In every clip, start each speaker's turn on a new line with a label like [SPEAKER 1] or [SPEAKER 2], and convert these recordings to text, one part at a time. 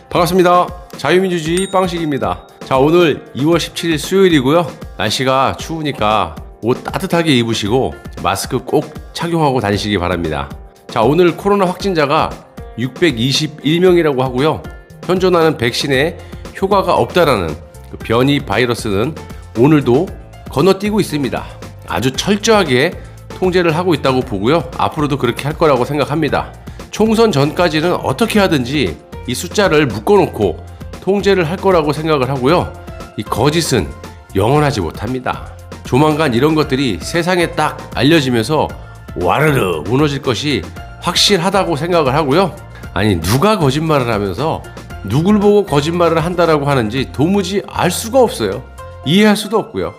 [SPEAKER 1] 반갑습니다. 자유민주주의 빵식입니다. 자, 오늘 2월 17일 수요일이고요. 날씨가 추우니까 옷 따뜻하게 입으시고 마스크 꼭 착용하고 다니시기 바랍니다. 자, 오늘 코로나 확진자가 621명이라고 하고요. 현존하는 백신에 효과가 없다라는 그 변이 바이러스는 오늘도 건너뛰고 있습니다. 아주 철저하게 통제를 하고 있다고 보고요. 앞으로도 그렇게 할 거라고 생각합니다. 총선 전까지는 어떻게 하든지 이 숫자를 묶어놓고 통제를 할 거라고 생각을 하고요. 이 거짓은 영원하지 못합니다. 조만간 이런 것들이 세상에 딱 알려지면서 와르르 무너질 것이 확실하다고 생각을 하고요. 아니, 누가 거짓말을 하면서 누굴 보고 거짓말을 한다라고 하는지 도무지 알 수가 없어요. 이해할 수도 없고요.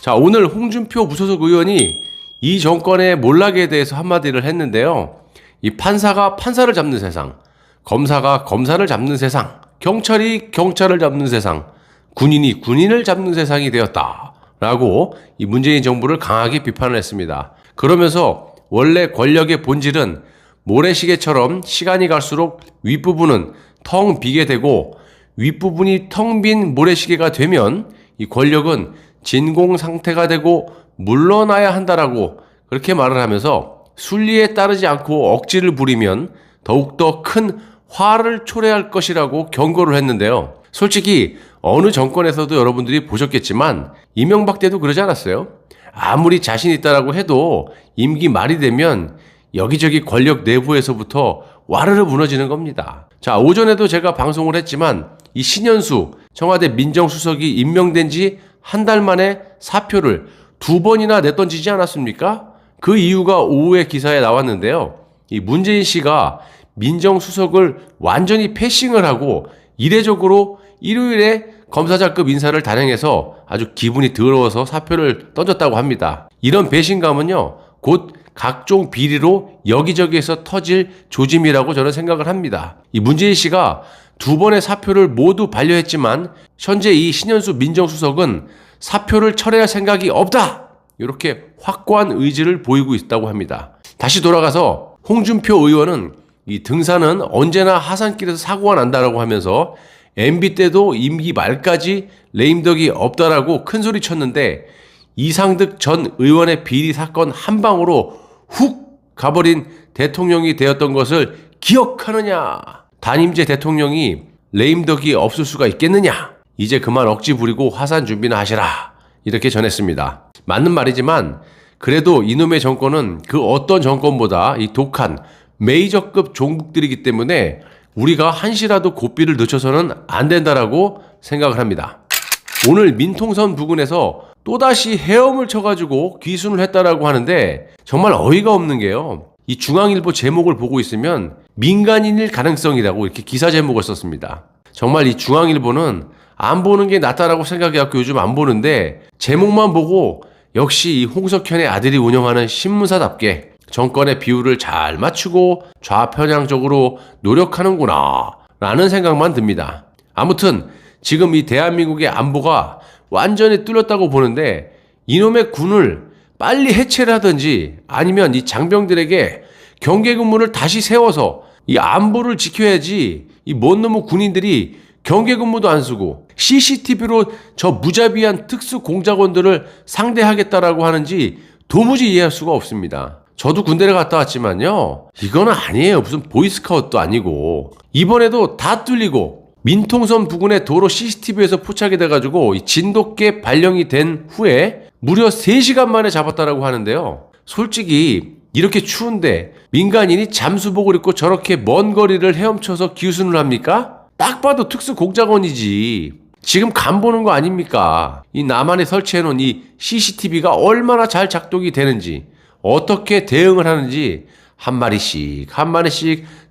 [SPEAKER 1] 자, 오늘 홍준표 무소속 의원이 이 정권의 몰락에 대해서 한마디를 했는데요. 이 판사가 판사를 잡는 세상, 검사가 검사를 잡는 세상, 경찰이 경찰을 잡는 세상, 군인이 군인을 잡는 세상이 되었다라고 이 문재인 정부를 강하게 비판을 했습니다. 그러면서 원래 권력의 본질은 모래시계처럼 시간이 갈수록 윗부분은 텅 비게 되고 윗부분이 텅 빈 모래시계가 되면 이 권력은 진공 상태가 되고 물러나야 한다라고 그렇게 말을 하면서 순리에 따르지 않고 억지를 부리면 더욱더 큰 화를 초래할 것이라고 경고를 했는데요. 솔직히 어느 정권에서도 여러분들이 보셨겠지만 이명박 때도 그러지 않았어요? 아무리 자신 있다라고 해도 임기 말이 되면 여기저기 권력 내부에서부터 와르르 무너지는 겁니다. 자, 오전에도 제가 방송을 했지만 이 신현수 청와대 민정수석이 임명된 지 한 달 만에 사표를 2번이나 내던지지 않았습니까? 그 이유가 오후에 기사에 나왔는데요. 이 문재인 씨가 민정수석을 완전히 패싱을 하고 이례적으로 일요일에 검사장급 인사를 단행해서 아주 기분이 더러워서 사표를 던졌다고 합니다. 이런 배신감은요, 곧 각종 비리로 여기저기에서 터질 조짐이라고 저는 생각을 합니다. 이 문재인 씨가 2번의 사표를 모두 반려했지만 현재 이 신현수 민정수석은 사표를 철회할 생각이 없다! 이렇게 확고한 의지를 보이고 있다고 합니다. 다시 돌아가서 홍준표 의원은 이 등산은 언제나 하산길에서 사고가 난다라고 하면서 MB 때도 임기 말까지 레임덕이 없다라고 큰소리 쳤는데 이상득 전 의원의 비리 사건 한 방으로 훅 가버린 대통령이 되었던 것을 기억하느냐? 단임제 대통령이 레임덕이 없을 수가 있겠느냐? 이제 그만 억지 부리고 화산 준비나 하시라. 이렇게 전했습니다. 맞는 말이지만 그래도 이놈의 정권은 그 어떤 정권보다 이 독한 메이저급 종북들이기 때문에 우리가 한시라도 고삐를 늦춰서는 안 된다라고 생각을 합니다. 오늘 민통선 부근에서 또다시 헤엄을 쳐가지고 귀순을 했다라고 하는데 정말 어이가 없는 게요. 이 중앙일보 제목을 보고 있으면 민간인일 가능성이라고 이렇게 기사 제목을 썼습니다. 정말 이 중앙일보는 안 보는 게 낫다라고 생각해갖고 요즘 안 보는데 제목만 보고 역시 이 홍석현의 아들이 운영하는 신문사답게 정권의 비율을 잘 맞추고 좌편향적으로 노력하는구나 라는 생각만 듭니다. 아무튼 지금 이 대한민국의 안보가 완전히 뚫렸다고 보는데 이놈의 군을 빨리 해체를 하든지 아니면 이 장병들에게 경계근무를 다시 세워서 이 안보를 지켜야지 이 뭔 놈의 군인들이 경계근무도 안 쓰고 CCTV로 저 무자비한 특수공작원들을 상대하겠다라고 하는지 도무지 이해할 수가 없습니다. 저도 군대를 갔다 왔지만요. 이거는 아니에요. 무슨 보이스카웃도 아니고. 이번에도 다 뚫리고 민통선 부근의 도로 CCTV에서 포착이 돼가지고 진돗개 발령이 된 후에 무려 3시간 만에 잡았다라고 하는데요. 솔직히 이렇게 추운데 민간인이 잠수복을 입고 저렇게 먼 거리를 헤엄쳐서 기순을 합니까? 딱 봐도 특수공작원이지. 지금 간 보는 거 아닙니까? 이 남한에 설치해놓은 이 CCTV가 얼마나 잘 작동이 되는지 어떻게 대응을 하는지 한 마리씩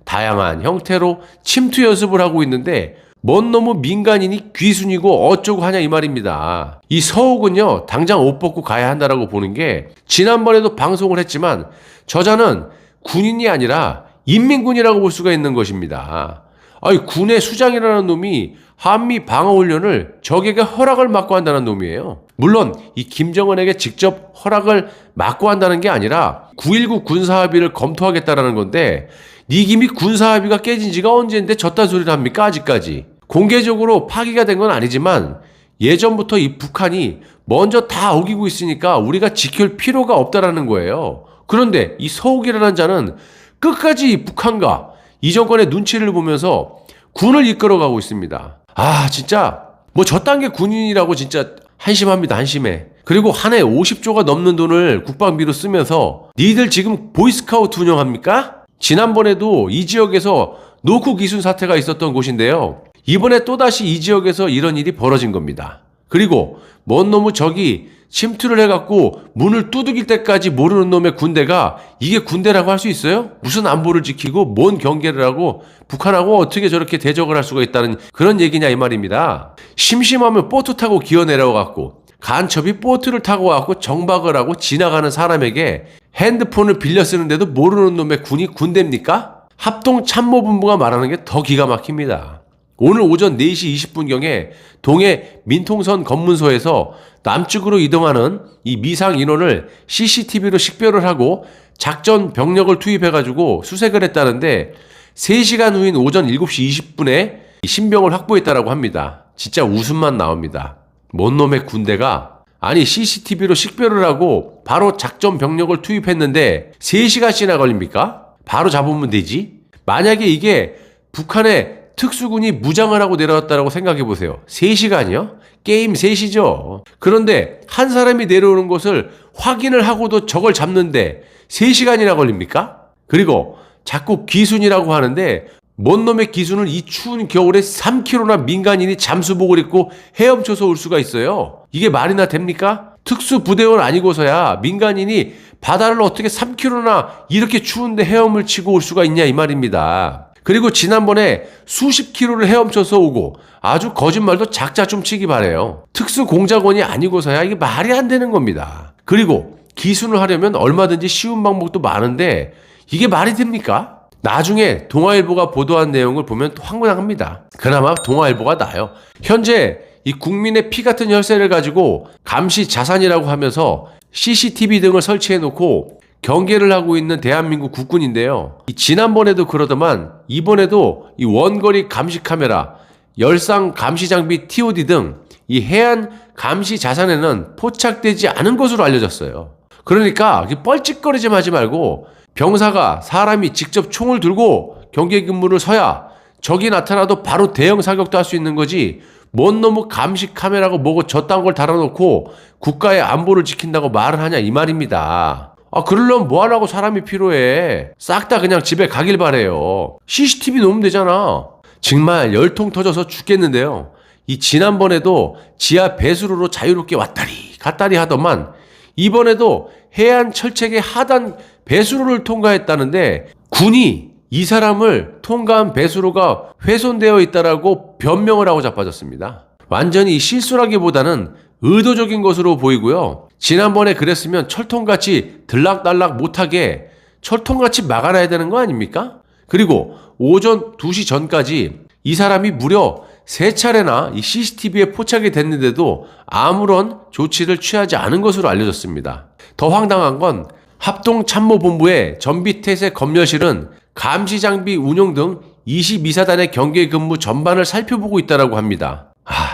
[SPEAKER 1] 다양한 형태로 침투 연습을 하고 있는데 뭔 놈의 민간인이 귀순이고 어쩌고 하냐 이 말입니다. 이 서욱은요 당장 옷 벗고 가야 한다라고 보는 게 지난번에도 방송을 했지만 저자는 군인이 아니라 인민군이라고 볼 수가 있는 것입니다. 아니 군의 수장이라는 놈이 한미 방어훈련을 적에게 허락을 받고 한다는 놈이에요. 물론 이 김정은에게 직접 허락을 받고 한다는 게 아니라 9.19 군사합의를 검토하겠다라는 건데 니 김이 군사합의가 깨진 지가 언제인데 저딴 소리를 합니까? 아직까지. 공개적으로 파기가 된 건 아니지만 예전부터 이 북한이 먼저 다 어기고 있으니까 우리가 지킬 필요가 없다라는 거예요. 그런데 이 서욱이라는 자는 끝까지 이 북한과 이 정권의 눈치를 보면서 군을 이끌어가고 있습니다. 아, 진짜 뭐 저딴 게 군인이라고 진짜 한심합니다. 한심해. 그리고 한 해 50조가 넘는 돈을 국방비로 쓰면서 니들 지금 보이스카우트 운영합니까? 지난번에도 이 지역에서 노크 기순 사태가 있었던 곳인데요. 이번에 또다시 이 지역에서 이런 일이 벌어진 겁니다. 그리고 뭔 놈의 적이 침투를 해갖고 문을 두들길 때까지 모르는 놈의 군대가 이게 군대라고 할 수 있어요? 무슨 안보를 지키고 뭔 경계를 하고 북한하고 어떻게 저렇게 대적을 할 수가 있다는 그런 얘기냐 이 말입니다. 심심하면 보트 타고 기어 내려와갖고 간첩이 보트를 타고 와갖고 정박을 하고 지나가는 사람에게 핸드폰을 빌려 쓰는데도 모르는 놈의 군이 군대입니까? 합동참모본부가 말하는 게 더 기가 막힙니다. 오늘 오전 4시 20분경에 동해 민통선 검문소에서 남쪽으로 이동하는 이 미상 인원을 CCTV로 식별을 하고 작전 병력을 투입해가지고 수색을 했다는데 3시간 후인 오전 7시 20분에 신병을 확보했다라고 합니다. 진짜 웃음만 나옵니다. 뭔 놈의 군대가 아니 CCTV로 식별을 하고 바로 작전 병력을 투입했는데 3시간씩이나 걸립니까? 바로 잡으면 되지? 만약에 이게 북한의 특수군이 무장을 하고 내려왔다고 생각해보세요. 3시간이요? 게임 3시죠. 그런데 한 사람이 내려오는 것을 확인을 하고도 저걸 잡는데 3시간이나 걸립니까? 그리고 자꾸 기순이라고 하는데 뭔 놈의 기순을 이 추운 겨울에 3km나 민간인이 잠수복을 입고 헤엄쳐서 올 수가 있어요. 이게 말이나 됩니까? 특수부대원 아니고서야 민간인이 바다를 어떻게 3km나 이렇게 추운데 헤엄을 치고 올 수가 있냐 이 말입니다. 그리고 지난번에 수십 킬로를 헤엄쳐서 오고 아주 거짓말도 작자 좀 치기 바래요. 특수공작원이 아니고서야 이게 말이 안 되는 겁니다. 그리고 기순을 하려면 얼마든지 쉬운 방법도 많은데 이게 말이 됩니까? 나중에 동아일보가 보도한 내용을 보면 또 황당합니다. 그나마 동아일보가 나아요. 현재 이 국민의 피 같은 혈세를 가지고 감시 자산이라고 하면서 CCTV 등을 설치해놓고 경계를 하고 있는 대한민국 국군인데요. 지난번에도 그러더만 이번에도 이 원거리 감시 카메라, 열상 감시 장비 TOD 등 이 해안 감시 자산에는 포착되지 않은 것으로 알려졌어요. 그러니까 뻘짓거리지 하지 말고 병사가 사람이 직접 총을 들고 경계 근무를 서야 적이 나타나도 바로 대형 사격도 할 수 있는 거지 뭔 놈의 감시 카메라고 뭐고 저딴 걸 달아놓고 국가의 안보를 지킨다고 말을 하냐 이 말입니다. 그러려면 뭐하라고 사람이 필요해. 싹 다 그냥 집에 가길 바래요. CCTV 놓으면 되잖아. 정말 열통 터져서 죽겠는데요. 이 지난번에도 지하 배수로로 자유롭게 왔다리 갔다리 하더만 이번에도 해안 철책의 하단 배수로를 통과했다는데 군이 이 사람을 통과한 배수로가 훼손되어 있다라고 변명을 하고 자빠졌습니다. 완전히 실수라기보다는 의도적인 것으로 보이고요. 지난번에 그랬으면 철통같이 들락날락 못하게 철통같이 막아놔야 되는 거 아닙니까? 그리고 오전 2시 전까지 이 사람이 무려 3차례나 이 CCTV에 포착이 됐는데도 아무런 조치를 취하지 않은 것으로 알려졌습니다. 더 황당한 건 합동참모본부의 전비태세 검열실은 감시장비 운용 등 22사단의 경계 근무 전반을 살펴보고 있다고 합니다.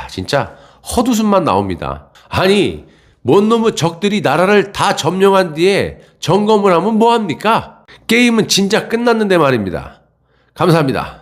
[SPEAKER 1] 진짜 헛웃음만 나옵니다. 아니 뭔 놈의 적들이 나라를 다 점령한 뒤에 점검을 하면 뭐합니까? 게임은 진짜 끝났는데 말입니다. 감사합니다.